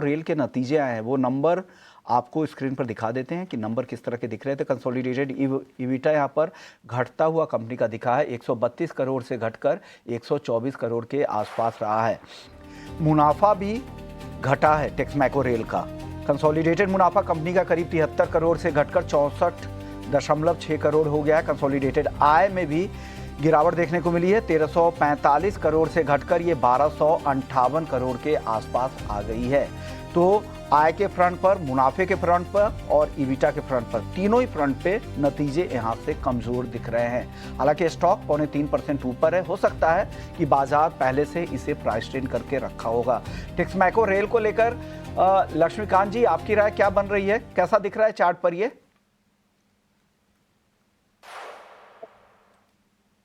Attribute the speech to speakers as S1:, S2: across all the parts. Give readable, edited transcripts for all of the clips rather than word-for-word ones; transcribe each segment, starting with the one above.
S1: Rail के नतीजे आए हैं वो नंबर आपको स्क्रीन पर दिखा देते हैं कि नंबर किस तरह के दिख रहे थे। कंसोलिडेटेड इविटा यहाँ पर घटता हुआ कंपनी का दिखा है, 132 करोड़ से घटकर 124 करोड़ के आसपास रहा है। मुनाफा भी घटा है टेक्समैको रेल का। कंसोलिडेटेड मुनाफा कंपनी का करीब 73 करोड़ से घटकर 64.6 करोड़ हो गया है। कंसोलिडेटेड आय में भी गिरावट देखने को मिली है, 1345 करोड़ से घटकर ये 1258 करोड़ के आसपास आ गई है। तो आय के फ्रंट पर, मुनाफे के फ्रंट पर और ईबिटा के फ्रंट पर, तीनों ही फ्रंट पे नतीजे यहाँ से कमजोर दिख रहे हैं। हालांकि स्टॉक 3.25% ऊपर है। हो सकता है कि बाजार पहले से इसे प्राइस ट्रेन करके रखा होगा। टेक्समैको रेल को लेकर लक्ष्मीकांत जी, आपकी राय क्या बन रही है? कैसा दिख रहा है चार्ट पर ये?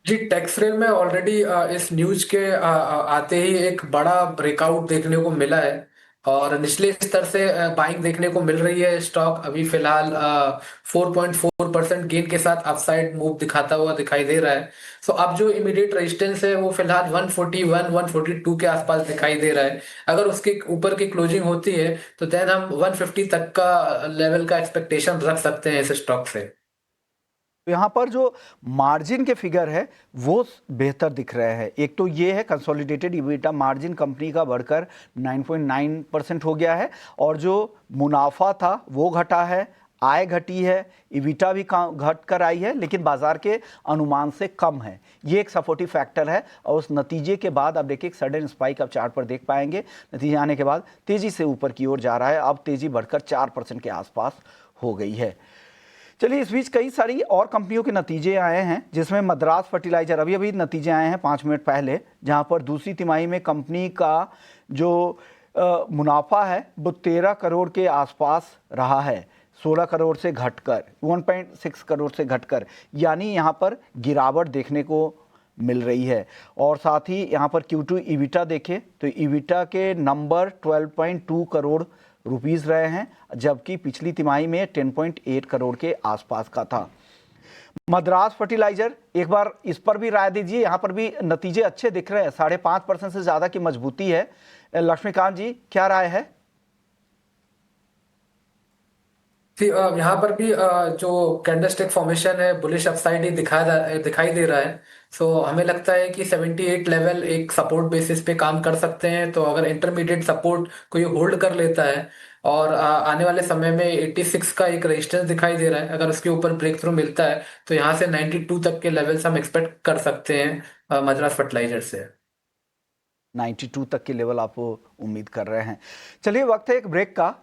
S2: जी, टैक्स रेल में ऑलरेडी इस न्यूज के आते ही एक बड़ा ब्रेकआउट देखने को मिला है और निचले स्तर से बाइंग देखने को मिल रही है। स्टॉक अभी फिलहाल 4.4% गेन के साथ अपसाइड मूव दिखाता हुआ दिखाई दे रहा है। सो अब जो इमीडिएट रेजिस्टेंस है वो फिलहाल 141 142 के आसपास दिखाई दे रहा है। अगर उसके ऊपर की क्लोजिंग होती है तो देन हम 150 तक का लेवल का एक्सपेक्टेशन रख सकते हैं इस स्टॉक से।
S1: तो यहाँ पर जो मार्जिन के फिगर है वो बेहतर दिख रहे हैं। एक तो ये है कंसोलिडेटेड ईबिटा मार्जिन कंपनी का बढ़कर 9.9% हो गया है और जो मुनाफा था वो घटा है, आय घटी है, ईबिटा भी घट कर आई है, लेकिन बाजार के अनुमान से कम है। ये एक सपोर्टिव फैक्टर है और उस नतीजे के बाद अब देखिए एक सडन स्पाइक आप चार्ट पर देख पाएंगे। नतीजे आने के बाद तेजी से ऊपर की ओर जा रहा है, अब तेजी बढ़कर 4% के आसपास हो गई है। चलिए, इस बीच कई सारी और कंपनियों के नतीजे आए हैं, जिसमें मद्रास फर्टिलाइजर अभी अभी नतीजे आए हैं 5 मिनट पहले, जहां पर दूसरी तिमाही में कंपनी का जो मुनाफा है वो 13 करोड़ के आसपास रहा है, 16 करोड़ से घटकर 1.6 करोड़ से घटकर, यानी यहाँ पर गिरावट देखने को मिल रही है। और साथ ही यहाँ पर Q2 ईबिटा देखें तो ईबिटा के नंबर 12.2 करोड़ रुपीस रहे हैं, जबकि पिछली तिमाही में 10.8 करोड़ के आसपास का था। मद्रास फर्टिलाइजर, एक बार इस पर भी राय दीजिए। यहाँ पर भी नतीजे अच्छे दिख रहे हैं, 5.5% से ज्यादा की मजबूती है। लक्ष्मीकांत जी, क्या राय है?
S2: यहाँ पर भी जो कैंडलस्टिक फॉर्मेशन है बुलिश अपसाइड ही दिखाई दे रहा है। सो हमें लगता है कि 78 लेवल एक सपोर्ट बेसिस पे काम कर सकते हैं। तो अगर इंटरमीडिएट सपोर्ट को ये होल्ड कर लेता है और आने वाले समय में 86 का एक रेजिस्टेंस दिखाई दे रहा है, अगर उसके ऊपर ब्रेक थ्रू मिलता है तो यहाँ से 92 तक के लेवल्स हम एक्सपेक्ट कर सकते हैं मद्रास फर्टिलाइजर से।
S1: 92 तक के लेवल आप उम्मीद कर रहे हैं। चलिए, वक्त है एक ब्रेक का।